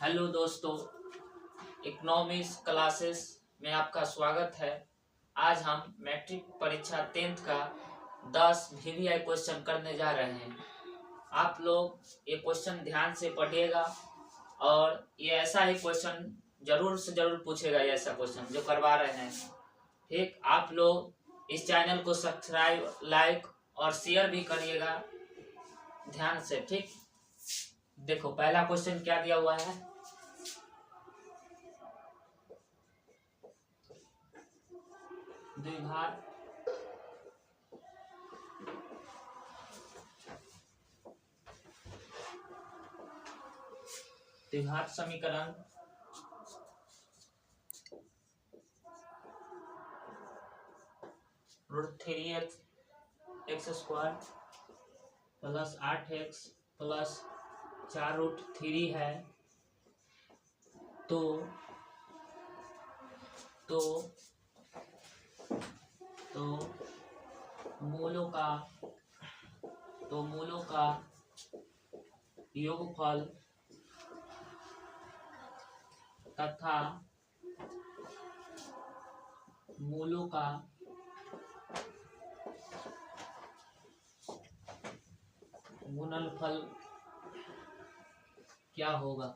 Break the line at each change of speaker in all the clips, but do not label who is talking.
Hello दोस्तों, economics classes में आपका स्वागत है। आज हम मैट्रिक परीक्षा 10th का 10 VVI क्वेश्चन करने जा रहे हैं। आप लोग ये क्वेश्चन ध्यान से पढ़िएगा और ये ऐसा ही क्वेश्चन जरूर से जरूर पूछेगा। ये ऐसा क्वेश्चन जो करवा रहे हैं, ठीक। आप लोग इस चैनल को सब्सक्राइब, लाइक और शेयर भी करिएगा ध्यान से, ठीक। देखो पहला क्वेश्चन क्या दिया हुआ है। द्विघात समीकरण √3x² प्लस 8x प्लस 4√3 है। तो मूलों का योगफल तथा मूलों का गुणनफल क्या होगा।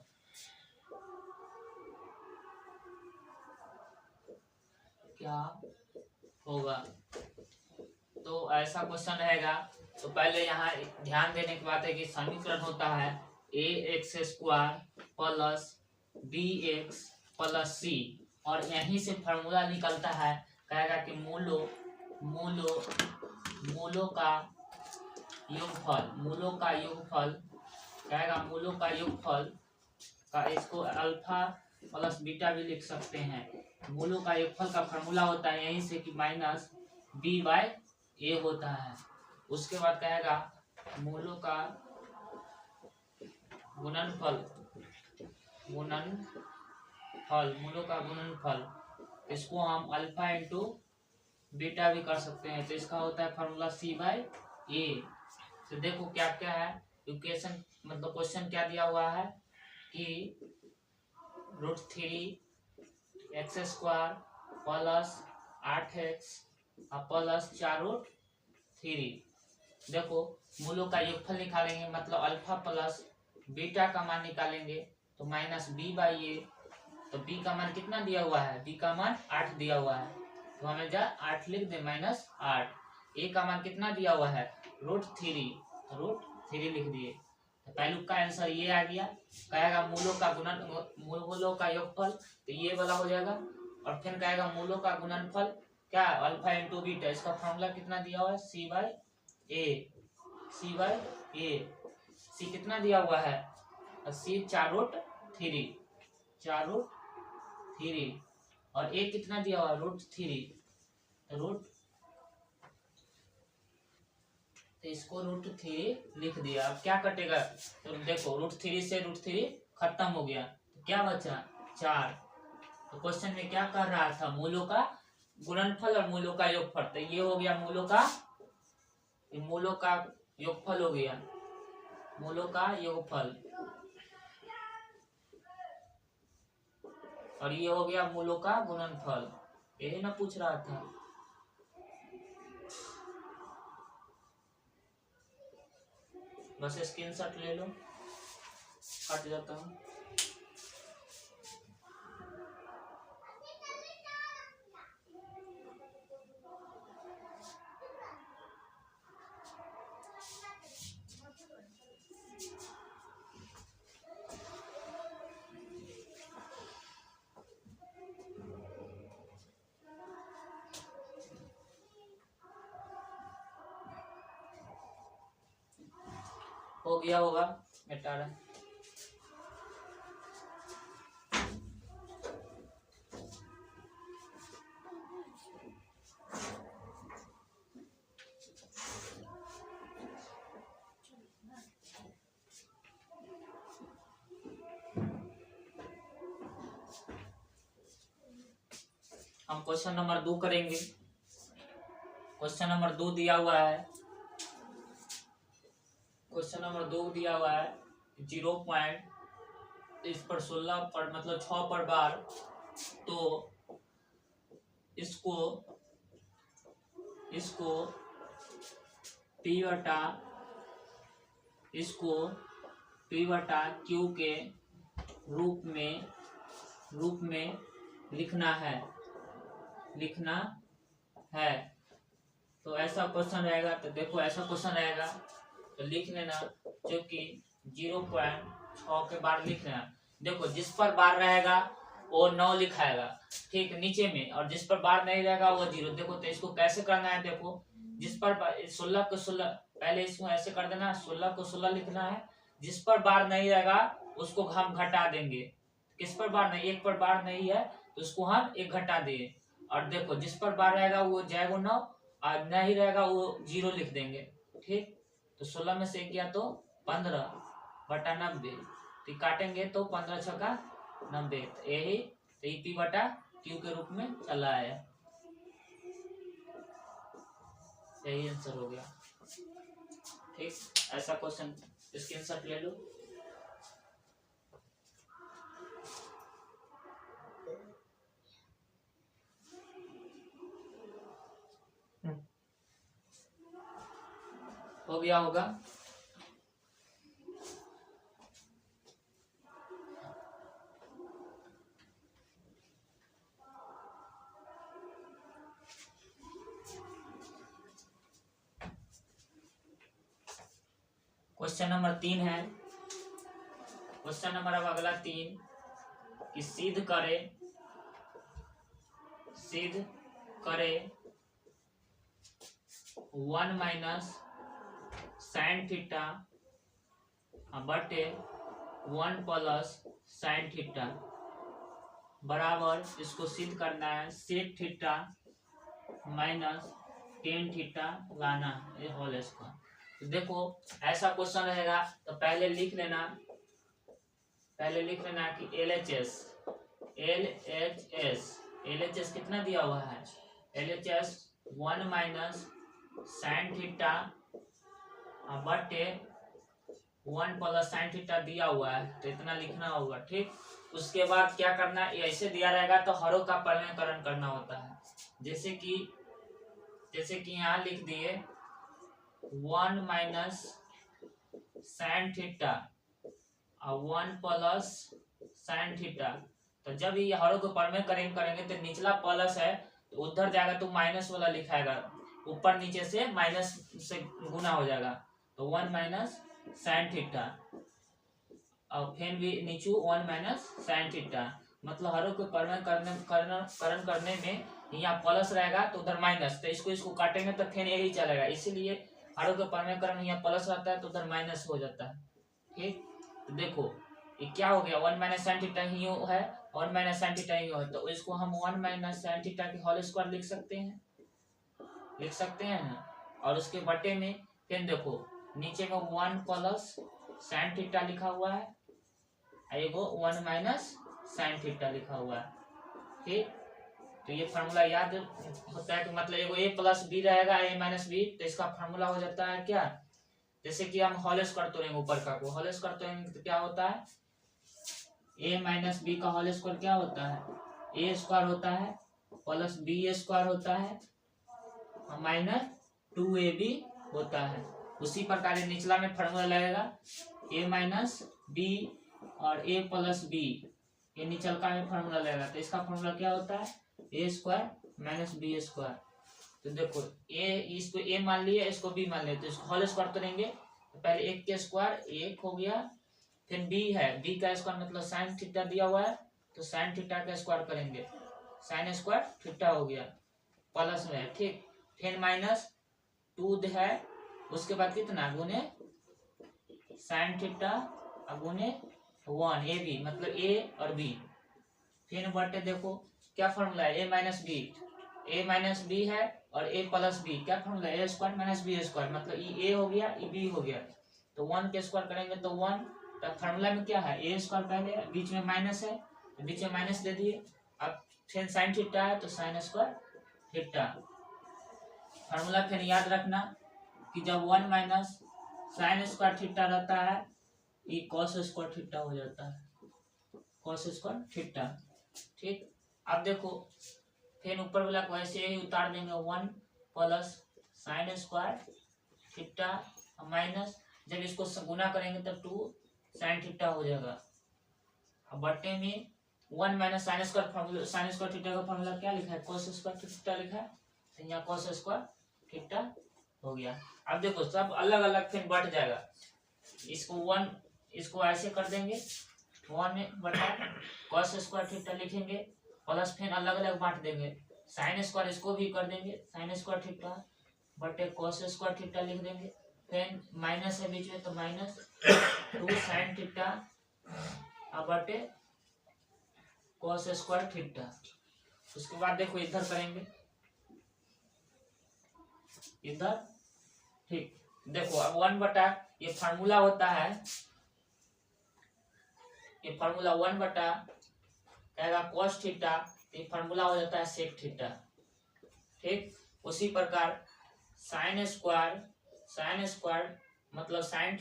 तो ऐसा क्वेश्चन रहेगा। तो पहले यहाँ ध्यान देने की बात है कि समीकरण होता है ax² plus bx plus c, और यहीं से फॉर्मूला निकलता है। कहेगा कि मूलों का योगफल कहेगा मूलों का योगफल का, इसको अल्फा प्लस बीटा भी लिख सकते हैं। मूलों का योगफल का फॉर्मूला होता है यहीं से कि माइनस b/a होता है। उसके बाद कहेगा मूलों का गुणनफल इसको हम अल्फा इंटू बीटा भी कर सकते हैं। तो इसका होता है फॉर्मूला c/a। तो देखो क्या क्या है इक्वेशन, मतलब क्वेश्चन क्या दिया हुआ है कि √3x² प्लस 8x प्लस 4√3। देखो मूलों का योगफल निकालेंगे, मतलब अल्फा प्लस बीटा का मान निकालेंगे तो माइनस b/a। तो b का मान कितना दिया हुआ है, b का मान 8 दिया हुआ है, तो हमें 8 लिख दे -8। a का मान कितना दिया हुआ है √3 लिख दिए। तो पहलू का आंसर ये आ गया। कहेगा मूलों का योगफल, तो ये वाला हो जाएगा। और फिर कहेगा मूलों का गुणनफल क्या, अल्फा इंटू बीटा। इसका फॉर्मूला कितना दिया हुआ है c/a। c कितना दिया हुआ है, c 4√3 और a कितना दिया हुआ है √3। तो इसको √3 लिख दिया। अब क्या कटेगा, तो देखो √3 से √3 खत्म हो गया, तो क्या बचा 4। तो क्वेश्चन में क्या कर रहा था, मूलों का गुणनफल और मूलों का योगफल। तो ये हो गया मूलों का योगफल हो गया, मूलों का योगफल, और ये हो गया मूलों का गुणनफल। यही ना पूछ रहा था। बस स्क्रीनशॉट ले लो, हट जाता हूँ। हो गया होगा, मिटा रहा। हम क्वेश्चन नंबर 2 करेंगे। क्वेश्चन नंबर 2 दिया हुआ है, क्वेश्चन नंबर 2 दिया हुआ है 0.1 इस पर 16 पर मतलब 6 पर बार, तो इसको P बटा Q के रूप में लिखना है। तो ऐसा क्वेश्चन रहेगा, तो देखो ऐसा क्वेश्चन रहेगा तो लिख लेना, जो कि 0.6 के बार लिख लेना। देखो जिस पर बार रहेगा वो 9 लिखाएगा, ठीक, नीचे में, और जिस पर बार नहीं रहेगा वो 0। देखो तो इसको कैसे करना है, देखो जिस पर 16 को 16, पहले इसको ऐसे कर देना, 16 को 16 लिखना है। जिस पर बार नहीं रहेगा उसको हम घटा देंगे। किस पर बार नहीं, एक पर बार नहीं है तो उसको हम एक घटा दिए। और देखो जिस पर बार रहेगा वो जाएगा 9, और नहीं रहेगा वो 0 लिख देंगे, ठीक। तो 16 में से गया तो 15 बटा 90, तो काटेंगे तो 15 छक्का 90, यही तो P बटा Q के रूप में चला है। यही आंसर हो गया, ठीक। ऐसा क्वेश्चन स्क्रीनशॉट ले लो। हो गया होगा। क्वेश्चन नंबर 3 है। क्वेश्चन नंबर अब अगला 3 कि सिद्ध करे 1 माइनस साइन थीटा बटे 1 प्लस साइन थीटा बराबर, इसको सिद्ध करना है sec theta minus tan theta लाना ये होल स्क्वायर। तो देखो ऐसा क्वेश्चन रहेगा तो पहले लिख लेना कि LHS कितना दिया हुआ है, LHS 1 माइनस साइन थीटा बटे 1 प्लस साइन थीटा दिया हुआ है, तो इतना लिखना होगा, ठीक। उसके बाद क्या करना है, ऐसे दिया रहेगा तो हरों का परिमेयकरण करना होता है। जैसे कि यहाँ लिख दिए 1 माइनस साइन थीटा और 1 प्लस साइन थीटा, तो जब ये हरों को परिमेय करेंगे तो निचला प्लस है तो उधर जाएगा तो माइनस वाला लिखाएगा, ऊपर नीचे से माइनस से गुना हो जाएगा, तो 1 माइनस साइन थीटा और फिर भी नीचे 1 माइनस साइन थीटा, मतलब हरों को परिमेयकरण करने में यहाँ प्लस रहेगा तो उधर माइनस, तो इसको काटेंगे तो फिर यही चलेगा, इसीलिए हरों के परिमेयकरण यहाँ प्लस रहता है तो उधर माइनस हो जाता है, ठीक। तो देखो ये क्या हो गया, 1 माइनस साइन थीटा ही है, 1 माइनस साइन थीटा ही है, तो इसको हम 1 माइनस साइन थीटा की होल स्क्वायर लिख सकते हैं ना। और उसके बटे में फिर देखो नीचे में 1 प्लस साइन थीटा लिखा हुआ है, एगो 1 माइनस साइन थीटा लिखा हुआ है, ठीक। तो ये फार्मूला याद होता है कि मतलब एगो a प्लस बी रहेगा, a माइनस बी, तो इसका फार्मूला हो जाता है क्या, जैसे कि हम होल स्क्वायर तोड़ेंगे, ऊपर का को होल स्क्वायर तोड़ेंगे तो क्या होता है, a माइनस बी का होल स्क्वायर क्या होता है, a स्क्वायर होता है प्लस b स्क्वायर होता है माइनस 2ab होता है। उसी प्रकार निचला में फार्मूला लगेगा a माइनस बी और a प्लस बी, ये निचलका में फार्मूला लगेगा, तो इसका फार्मूला क्या होता है, a square minus B square. तो देखो इसको a मान लिए, इसको b मान लिए, तो इसको होल स्क्वायर करेंगे तो पहले 1 के स्क्वायर 1 हो गया, फिर b है, b का स्क्वायर मतलब साइन थीटा दिया हुआ है तो साइन थीटा का स्क्वायर करेंगे, साइन स्क्वायर थीटा हो गया प्लस में, ठीक। फिर माइनस 2 है, उसके बाद कितना गुने साइन थीटा गुने 1 ए बी, मतलब a और b, फिर बटे देखो क्या फॉर्मूला है, a माइनस बी है और a प्लस बी, क्या फॉर्मूला है, a square minus B square, मतलब ये a हो गया ये b हो गया, तो 1 के स्क्वायर करेंगे तो 1, तब फार्मूला में क्या है, a स्क्वायर पहले बीच में माइनस है तो बीच में माइनस दे दिए, अब फिर साइन थीटा है तो साइन स्क्वायर थीटा। फार्मूला फिर याद रखना कि जब 1 माइनस साइन स्क्वायर थीटा रहता है ये कॉस स्क्वायर थीटा हो जाता है, कॉस स्क्वायर थीटा। ठीक, अब देखो फिर ऊपर वाला को ऐसे ही उतार देंगे, 1 plus sine square theta minus, जब इसको गुना करेंगे तब 2 साइन थीटा हो जाएगा। अब बट्टे में 1 minus sine square formula, sine square theta का फॉर्मूला क्या लिखा है, कॉस स्क्वायर थीटा लिखा है, तो यहाँ कॉस स्क्वायर थीटा हो गया। अब देखो सब अलग अलग फिर बढ़ जाएगा, इसको 1 इसको ऐसे कर देंगे 1 बटा कॉस स्क्वायर थीटा लिखेंगे, प्लस फिर अलग अलग बांट देंगे, साइन स्क्वायर इसको भी कर देंगे साइन स्क्वायर थीटा बटे कॉस स्क्वायर थीटा लिख देंगे, फिर माइनस है बीच में तो माइनस 2 साइन थीटा बटे कॉस स्क्वायर थीटा। उसके बाद देखो इधर करेंगे, इधर ठीक, देखो अब 1 बटा ये फार्मूला होता है, ये फार्मूला 1 बटा कहेगा कॉस थीटा, ये फार्मूला हो जाता है सेक थीटा। ठीक, उसी प्रकार साइन स्क्वायर मतलब साइन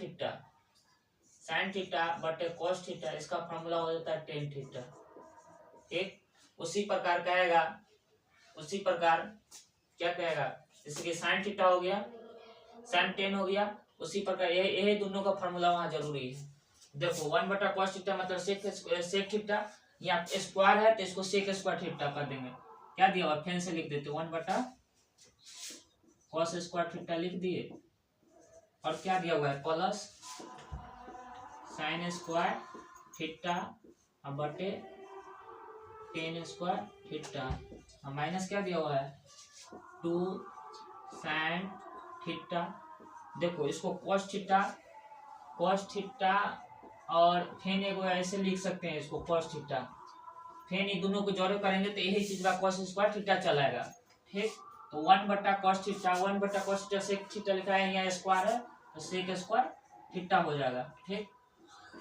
थीटा बटे कॉस थीटा, इसका फार्मूला हो जाता है टेन थीटा। ठीक, उसी प्रकार कहेगा, उसी प्रकार क्या कहेगा, जैसे कि साइन थीटा हो गया साइन टेन हो गया, उसी प्रकार यही दोनों का फार्मूला वहां जरूरी है। देखो 1 बटा कॉस थीटा मतलब सेक थीटा, यहाँ स्क्वायर है तो इसको सेक स्क्वायर थीटा कर देंगे, क्या दिया हुआ फिर से लिख देते 1 बटा कॉस स्क्वायर थीटा लिख दिए, और क्या दिया हुआ है प्लस साइन स्क्वायर थीटा बटे टेन स्क्वायर थीटा, माइनस क्या दिया हुआ है 2 साइन थीटा। देखो इसको कॉस थीटा और फिर एक ऐसे लिख सकते हैं इसको कॉस थीटा, फिर इन दोनों को जोड़े करेंगे तो यही चीज का कॉस स्क्वायर थीटा चलाएगा। ठीक, तो 1 बटा कॉस थीटा सेक थीटा लिखा है, यहाँ स्क्वायर है तो सेक स्क्वायर थीटा हो जाएगा। ठीक,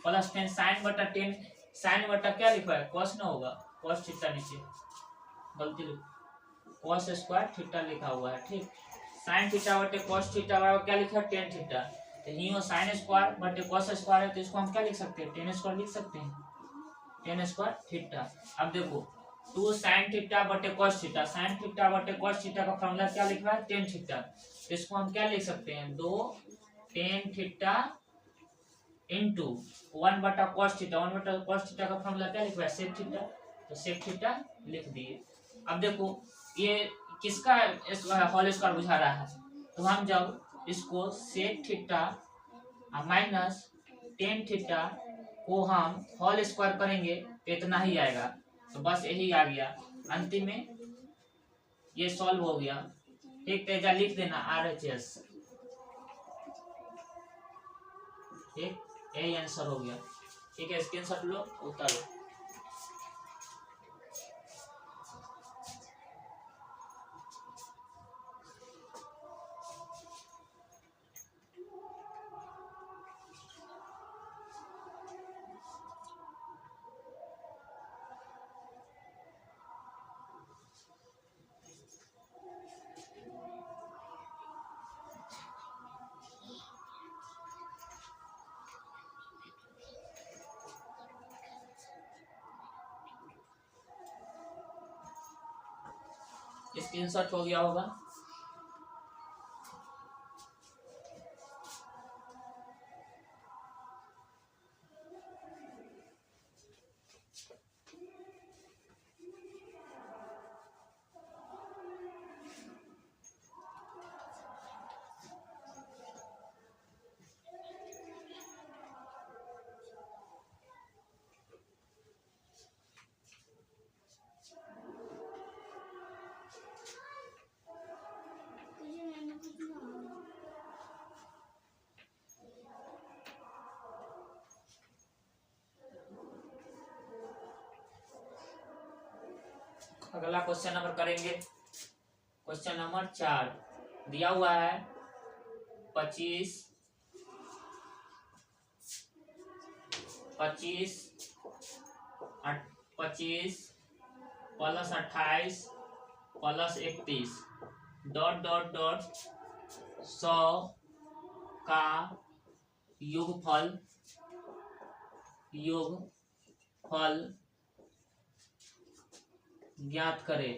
प्लस फिर साइन बटा टेन, साइन बटा क्या लिखा है कॉस ना होगा, कॉस थीटा नीचे गलती कॉस स्क्वायर थीटा लिखा हुआ है। ठीक, साइन थीटा बटे कॉस थीटा बराबर क्या लिखा है टेन थीटा, तो यहाँ साइन स्क्वायर बटे कॉस स्क्वायर है तो इसको हम क्या लिख सकते हैं टेन स्क्वायर लिख सकते हैं, टेन स्क्वायर थीटा। अब देखो 2 साइन थीटा बटे कॉस थीटा, साइन थीटा बटे कॉस थीटा का फॉर्मूला क्या लिख रहा है टेन थीटा, तो इसको हम क्या लिख सकते हैं 2 टेन थीटा इंटू 1 बटा कॉस थीटा, 1 बटा कॉस थीटा का फॉर्मूला क्या लिख रहा है सेक थीटा, तो सेक थीटा लिख दिए। अब देखो ये किसका होल स्क्वायर बुझा रहा है, तो हम जब इसको sec theta minus tan theta को हम होल स्क्वायर करेंगे तो इतना ही आएगा, तो बस यही आ गया अंतिम में, ये सॉल्व हो गया। ठीक, तेजा लिख देना RHS। ठीक, यही आंसर हो गया। ठीक है, स्क्रीनशॉट लो उतारो। स्क्रीनशॉट हो गया होगा। अगला क्वेश्चन नंबर करेंगे, क्वेश्चन नंबर 4 दिया हुआ है 25 plus 28 plus 31 dot dot dot 100 का योगफल फल ज्ञात करे।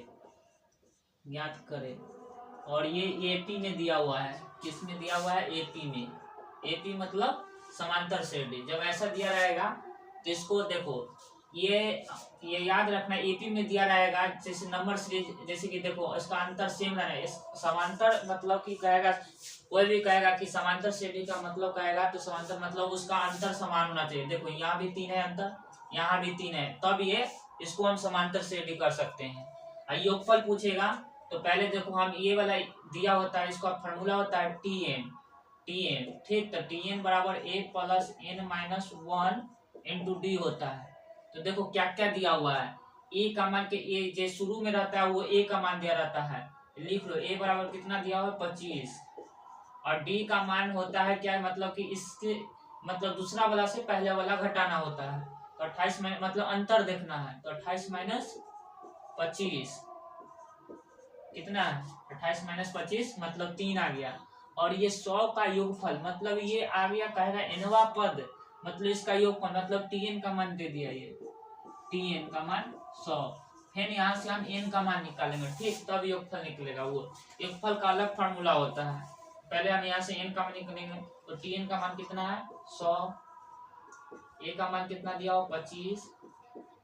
और ये एपी में दिया हुआ है। किस में दिया हुआ है? एपी में। एपी मतलब समांतर श्रेणी। जब ऐसा दिया रहेगा तो इसको देखो, ये याद रखना, एपी में दिया रहेगा जैसे नंबर सीरीज, जैसे कि देखो इसका अंतर सेम रहना है। समांतर मतलब कि कहेगा, कोई भी कहेगा कि समांतर श्रेणी का मतलब कहेगा तो समांतर मतलब उसका अंतर समान होना चाहिए। देखो यहाँ भी 3 है अंतर, यहाँ भी 3 है, तब ये इसको हम समांतर श्रेणी कर सकते हैं। योगफल पूछेगा तो पहले देखो हम ये वाला दिया होता है, इसका फॉर्मूला होता है टीएन। ठीक, तो टीएन बराबर a plus n minus 1 into d होता है। तो देखो क्या क्या दिया हुआ है। ए का मान के ए जो शुरू में रहता है वो ए का मान दिया रहता है, लिख लो। ए बराबर कितना दिया हुआ है? 25। और डी का मान होता है क्या, मतलब कि इसके मतलब दूसरा वाला से पहले वाला घटाना होता है। तो 28 मतलब अंतर देखना है। तो 28 माइनस 25 कितना है? 28 माइनस 25 मतलब 3 आ गया। और ये 100 का योगफल मतलब ये आ गया, कहेगा एनवा पद, मतलब इसका योगफल मतलब टीएन का मान दे दिया। ये टीएन का मान 100। फिर यहाँ से हम एन का मान निकालेंगे, ठीक, तब योगफल निकलेगा। वो योगफल का अलग फॉर्मूला होता है। पहले हम यहाँ से एन का मान निकालेंगे, तो टीएन का मान कितना है? 100। ए का मान कितना दिया हो? 25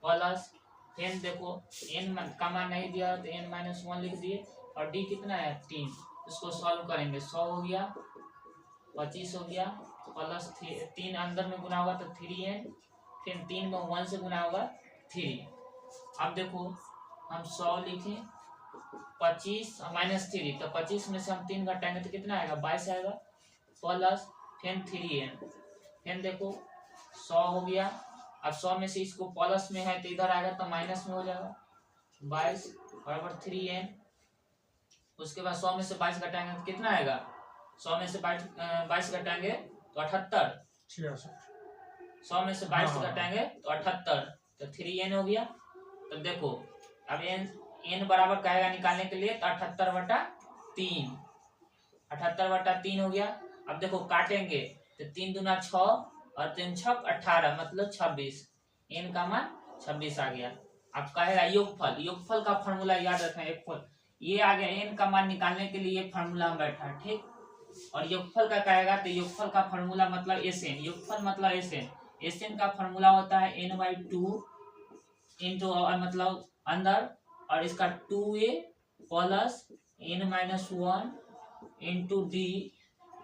प्लस, फिर देखो एन का मान नहीं दिया तो एन माइनस 1 लिख दिए। और डी कितना है? 3। इसको सॉल्व करेंगे, 100 हो गया, 25 हो गया, प्लस 3 अंदर में गुना होगा तो 3n, फिर 3 में 1 से गुना होगा 3। अब देखो हम 100 लिखे, 25 माइनस 3, तो 25 में से हम 3 घटाएंगे तो कितना आएगा? 22 आएगा, प्लस फिर 3n, फिर देखो 100 हो गया। अब 100 में से इसको प्लस में है तो इधर आएगा तो माइनस में हो जाएगा, 22 बराबर 3n। उसके बाद 100 में से 22 घटाएंगे तो कितना आएगा? 100 में से 22 घटाएंगे तो 78, 100 में से 22 घटाएंगे तो 78, तो 3n हो गया। तो देखो अब n बराबर कहेगा निकालने के लिए तो 78/3, 78/3 हो गया। अब देखो काटेंगे तो 3 दूना 6 और 3 छक 18 मतलब 26, n का मान 26 आ गया। अब कहेगा योगफल, योगफल का फॉर्मूला याद रखना। योगफल ये आ गया, n का मान निकालने के लिए फॉर्मूला में बैठा, ठीक। और योगफल का कहेगा तो योगफल का फॉर्मूला मतलब Sn, योगफल मतलब Sn का फॉर्मूला होता है n/2 इंटू मतलब अंदर, और इसका 2a plus n minus 1 into D.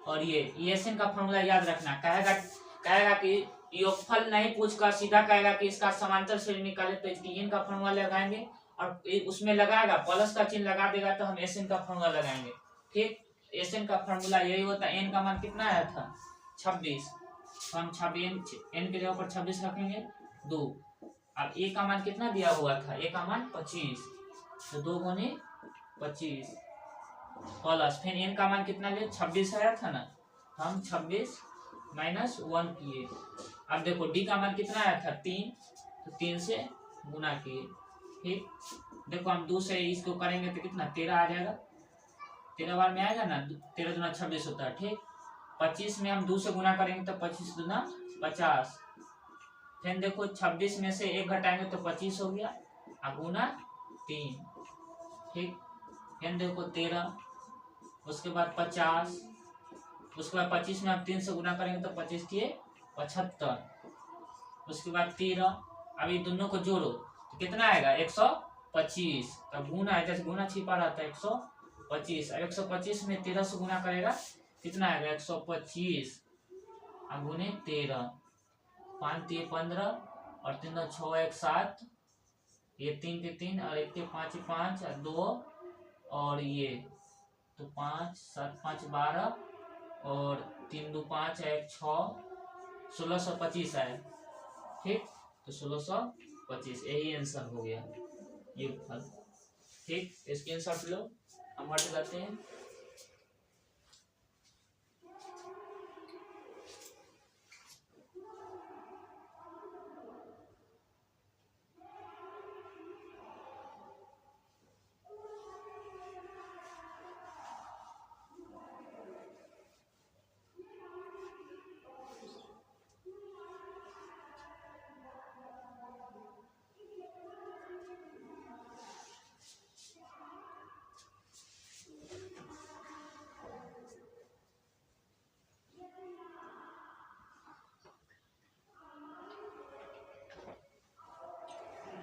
और ये Sn का फॉर्मूला याद रखना। कहेगा कि योगफल नहीं पूछकर सीधा कहेगा कि इसका समांतर श्रेणी निकाले तो Tn का फॉर्मूला लगाएंगे, और उसमें लगाएगा प्लस का चिन्ह लगा देगा तो हम Sn का फॉर्मूला लगाएंगे, ठीक। Sn का फॉर्मूला यही होता है। n का मान कितना आया था? 26, तो हम 26 n के जगह पर 26 रखेंगे, 2। अब a का मान कितना दिया हुआ था? a का मान 25, तो 2 गुने 25 प्लस फिर n का मान कितना लिए? 26 आया था ना, तो हम 26 माइनस 1 किए। अब देखो d का मान कितना आया था? 3, तो 3 से गुना किए, ठीक। देखो हम 2 से इसको करेंगे तो कितना? 13 आ जाएगा, 13 बार में आएगा ना, 13 दूना 26 होता है, ठीक। 25 में हम 2 से गुना करेंगे तो 25 दूना 50। फिर देखो 26 में से 1 घटाएंगे तो 25 हो गया, गुना 3, ठीक। फिर देखो 13, उसके बाद 50, उसके बाद 25 में हम 3 से गुना करेंगे तो 25 के 75, उसके बाद 13। अभी दोनों को जोड़ो तो कितना आएगा? 125। तब गुना है, जैसे गुना छिपा रहता है 125। अब 125 में 13 से गुना करेगा कितना आएगा? 125 गुने 13, 5 3 15 और 3 6 1 7, ये 3 के 3 और 1 के 5 5 और 2 और ये तो 5 7 5 12 और 3 2 5 1 6, 1625 आए, ठीक। तो 1625 यही आंसर हो गया योगफल, ठीक। स्क्रीनशॉट लो, हम हट जाते हैं।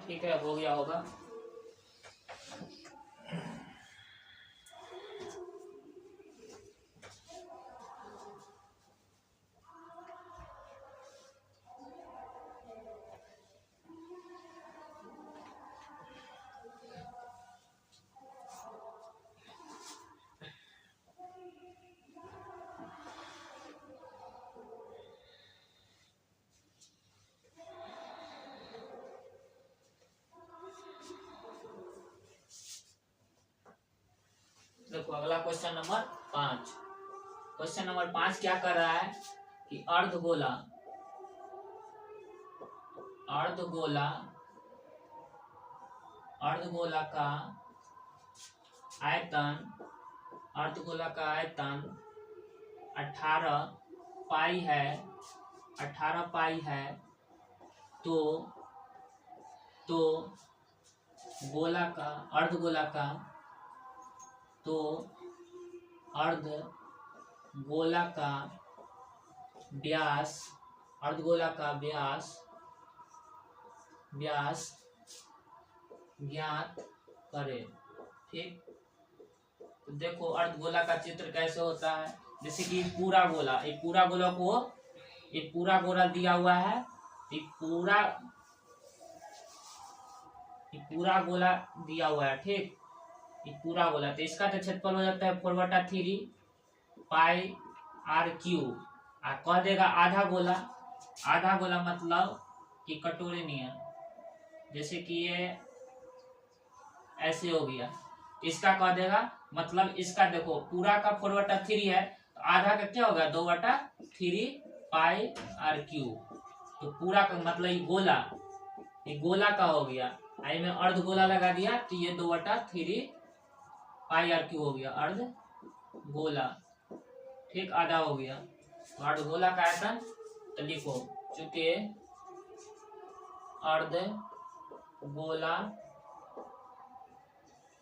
ठीक है, हो गया होगा। देखो अगला क्वेश्चन नंबर 5। क्वेश्चन नंबर 5 क्या कर रहा है कि अर्धगोला अर्धगोला अर्धगोला का आयतन 18 पाई है। 18 पाई है तो गोला का अर्धगोला का अर्धगोला का व्यास ज्ञात करें। ठीक, तो देखो अर्धगोला का चित्र कैसे होता है। जैसे कि एक पूरा गोला दिया हुआ है। एक पूरा गोला दिया हुआ है। ठीक, एक पूरा गोला, तो इसका तो क्षेत्रफल हो जाता है 4/3 पाई आर क्यू। कह देगा आधा गोला मतलब कि कटोरे नियर, जैसे कि ये ऐसे हो गया। इसका कह देगा मतलब इसका देखो पूरा का 4/3 है तो आधा का क्या होगा 2/3 पाई आर क्यू। तो पूरा का मतलब ये गोला का हो गया। आई में अर्ध गोला लगा दिया तो ये 2/3 पाई आर क्यू हो गया अर्ध गोला। ठीक, आधा हो गया। अर्ध गोला का आयतन तो लिखो, चूंकि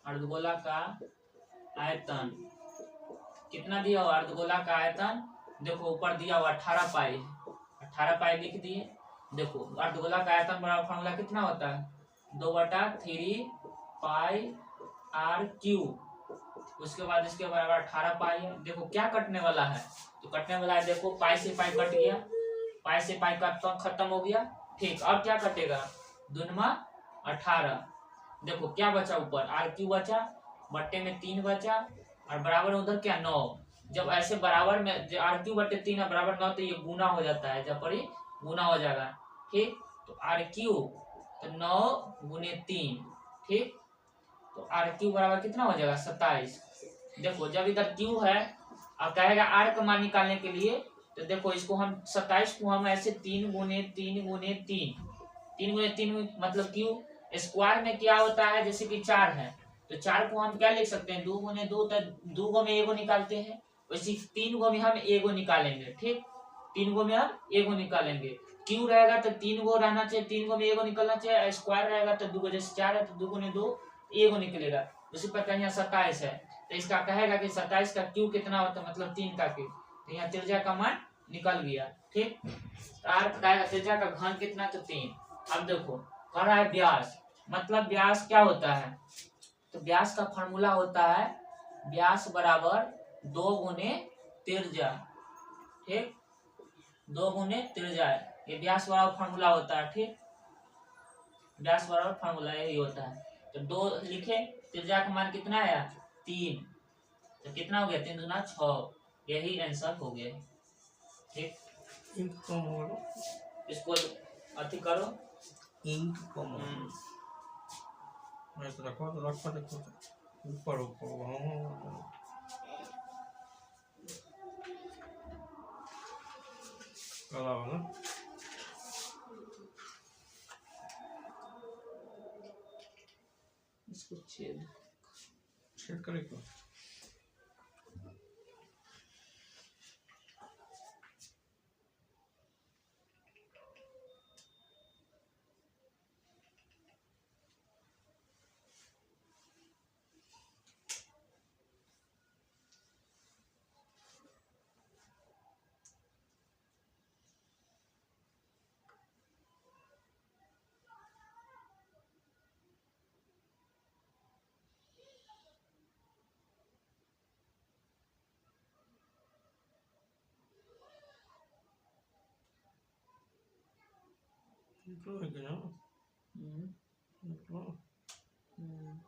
अर्धगोला का आयतन कितना दिया हुआ। अर्धगोला का आयतन देखो ऊपर दिया हुआ 18 पाई, 18 पाई लिख दिए। देखो अर्धगोला का आयतन बराबर फॉर्मूला कितना होता है 2/3 पाई आर क्यू। उसके बाद इसके बराबर 18 पाई है। देखो क्या कटने वाला है, तो कटने वाला है देखो पाई से पाई कट गया, पाई से पाई का खत्म हो गया। ठीक, अब क्या कटेगा 2×18। देखो क्या बचा ऊपर आर क्यू बचा, बट्टे में 3 बचा और बराबर उधर क्या 9। जब ऐसे बराबर में आर क्यू बट्टे 3 है बराबर 9 तो ये गुना हो जाता है, जब पर ये गुना हो जाएगा। ठीक, तो आर क्यू तो 9×3। ठीक, तो आर क्यू बराबर कितना हो जाएगा 27। देखो जब इधर क्यू है अब कहेगा आर का मान निकालने के लिए, तो देखो इसको हम 27 को हम ऐसे 3×3 मतलब क्यू। स्क्वायर में क्या होता है जैसे कि 4 है तो 4 को हम क्या लिख सकते हैं 2×2, तो 2 गो में एगो निकालते हैं। वैसे 3 गो में हम एगो निकालेंगे। ठीक, 3 गो में हम एगो निकालेंगे। क्यू रहेगा तो 3 गो रहना चाहिए, 3 गो में एगो निकलना चाहिए। स्क्वायर रहेगा तो 2 गो, जैसे 4 है तो 2×2 एगो निकलेगा। उसी प्रकार यहाँ 27 है तो इसका कहेगा कि 27 का क्यू कितना होता है मतलब 3 का क्यू। तो यहाँ त्रिज्या का मान निकल गया। ठीक, आर कहेगा त्रिज्या का घन कितना तो 3। अब देखो कह रहा है व्यास, मतलब व्यास क्या होता है, तो व्यास का फॉर्मूला होता है व्यास बराबर 2 गुने त्रिज्या। ठीक, 2 गुने त्रिज्या, ये व्यास बराबर फॉर्मूला होता है। ठीक, व्यास बराबर फॉर्मूला यही होता है। तो 2 लिखे, त्रिज्या का मान कितना है 3, तो कितना हो गया 3×6, यही आंसर हो गया। ठीक,
इंक कम हो,
इसको अति करो,
इंक कम हो। ऐसे रखो देखो ऊपर ना
इसको छेद
करेगा। निकलो है क्या?
हम्म,
निकलो।
हम्म।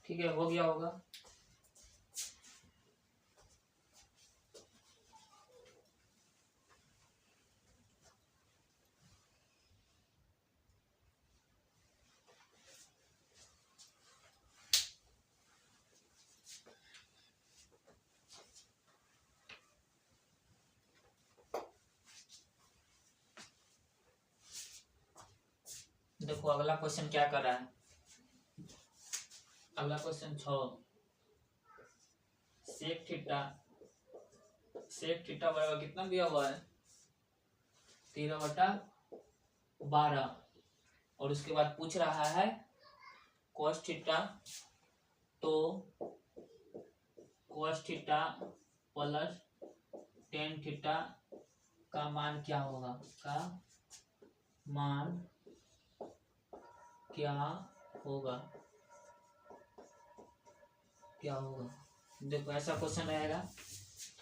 ठीक है, हो गया होगा। देखो अगला क्वेश्चन क्या कर रहा है। अगला question 6, sec theta. Sec theta बराबर कितना दिया हुआ है? 13/12। और उसके बाद पूछ रहा है cos थीटा। तो cos theta plus tan theta का मान क्या होगा? का मान क्या होगा? क्या होगा? देखो ऐसा क्वेश्चन रहेगा।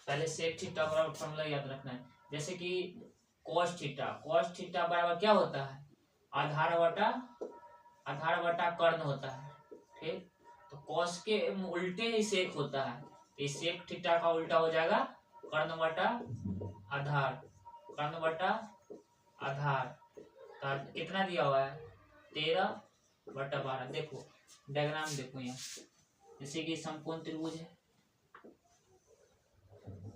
पहले सेक थीटा बराबर फॉर्मूला याद रखना है। जैसे कि cos थीटा बराबर क्या होता है? आधार बटा कर्ण होता है। ठीक, तो cos के उल्टे ही सेक होता है। तो सेक थीटा का उल्टा हो जाएगा कर्ण बटा आधार। कर्ण बटा आधार का कितना दिया हुआ है? 13/12। देखो डायग्राम देखो यहाँ, जैसे कि समकोण त्रिभुज है,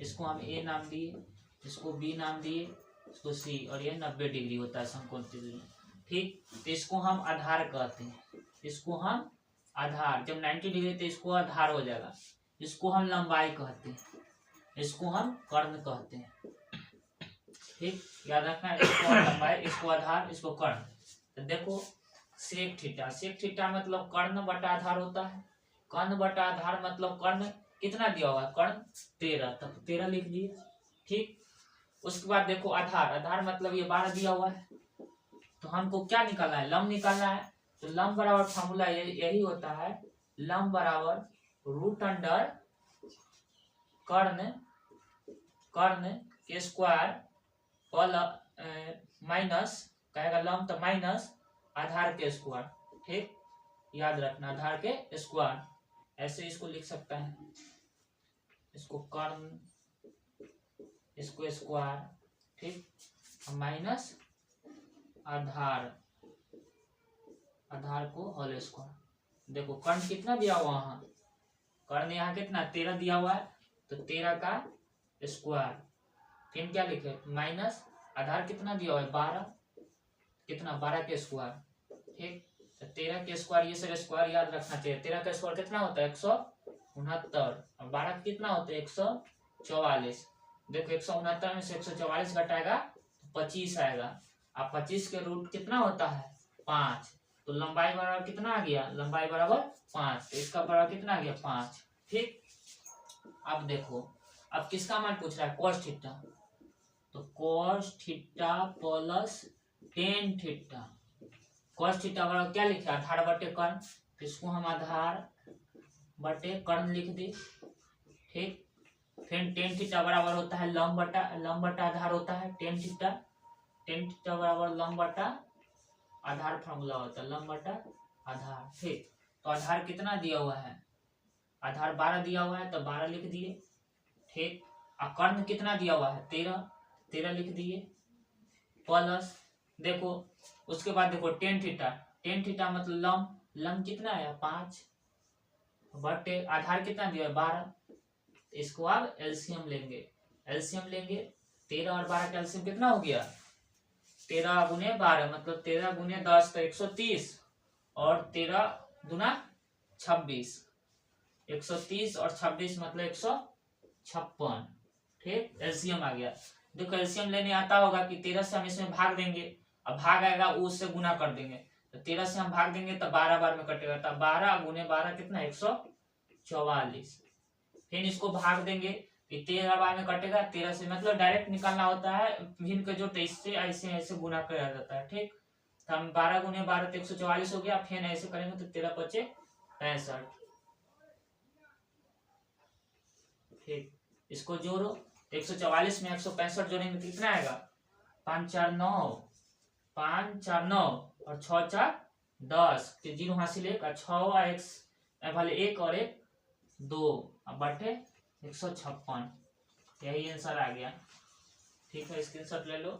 इसको हम ए नाम दिए, इसको बी नाम दिए, इसको सी, और ये 90 डिग्री होता है समकोण त्रिभुज। ठीक, तो इसको हम आधार कहते हैं। इसको हम आधार, जब 90 डिग्री तो इसको आधार हो जाएगा। इसको हम लंबाई कहते हैं, इसको हम कर्ण कहते हैं। ठीक, याद रखना, इसको लंबाई, इसको आधार, इसको कर्ण। तो देखो सेक थीटा मतलब कर्ण बटा आधार होता है। कर्ण बटा आधार मतलब कर्ण कितना दिया हुआ है? कर्ण 13, तब 13 लिख दिए। ठीक, उसके बाद देखो आधार मतलब ये 12 दिया हुआ है। तो हमको क्या निकालना है? लंब निकालना है। तो लंब बराबर फॉर्मूला यही होता है, लंब बराबर रूट अंडर कर्ण के स्क्वायर माइनस, कहेगा लंब तो माइनस आधार के स्क्वायर। ठीक, याद रखना, आधार के स्क्वायर। ऐसे इसको लिख सकता है, इसको कर्ण, इसको स्क्वायर। ठीक, माइनस आधार को होल स्क्वायर। देखो कर्ण कितना दिया हुआ है? कर्ण यहाँ कितना? 13 दिया हुआ है, तो 13 का स्क्वायर। फिर क्या लिखे? माइनस आधार कितना दिया हुआ है? 12। कितना? 12 के स्क्वायर। ठीक, तो 13 के स्क्वायर, ये सब स्क्वायर याद रखना चाहिए। 13 का स्क्वायर कितना होता है? 169। और 12 कितना होता है? 144। देखो 169 में से 144 घटाएगा तो 25 आएगा। अब 25 के रूट कितना होता है? 5। तो लंबाई बराबर कितना आ गया? लंबाई बराबर 5। तो इसका बराबर कितना आ गया? 5। ठीक, अब देखो, अब किसका मान पूछ रहा है? cos theta. तो cos theta plus tan theta. cos theta बराबर क्या लिखे? आधार बटे कर्ण। तो इसको हम आधार बटे कर्ण लिख दी। ठीक, फिर tan थीटा बराबर होता है लंब बटा आधार होता है tan थीटा बराबर लंब बटा आधार फॉर्मूला होता है, लंब बटा आधार। ठीक, तो आधार कितना दिया हुआ है? आधार 12 दिया हुआ है, तो 12 लिख दिए। ठीक, और कर्ण कितना दिया हुआ है? 13 लिख दिए। प्लस देखो उसके बाद देखो tan थीटा मतलब लंब कितना है? 5 बटे आधार कितना दिया है? 12। इसको आप एलसीएम लेंगे। 13 और 12 का एलसीएम कितना हो गया? 13 गुने 12 मतलब 13 गुने 10 तो 130 और 13 दूना 26, 130 और 26 मतलब 156। ठीक, एलसीएम आ गया। देखो एलसीएम लेने आता होगा कि 13 से हम इसमें भाग देंगे, अब भाग आएगा उससे गुना कर देंगे, तो 13 से हम भाग देंगे तो 12 बार में कटेगा, तो 12 गुने 12 कितना 144। फिर इसको भाग देंगे, 13 बार में कटेगा, 13 से मतलब डायरेक्ट निकालना होता है, भिन्न के जो 23 से ऐसे ऐसे गुना किया जाता है। ठीक, तो हम 12 गुने 12 तो 144 हो गया, फिर ऐसे करेंगे तो 13 पचे 65। ठीक, इसको जोड़ो, 144 में 165 जोड़ेंगे तो कितना आएगा 5 4 9, 5 4 9 और 6 4 10, तो जीरो हासिल एक, 6 एक वाले 1 और 1 2, अब बटे 156। यही आंसर आ गया। ठीक है, स्क्रीनशॉट ले लो।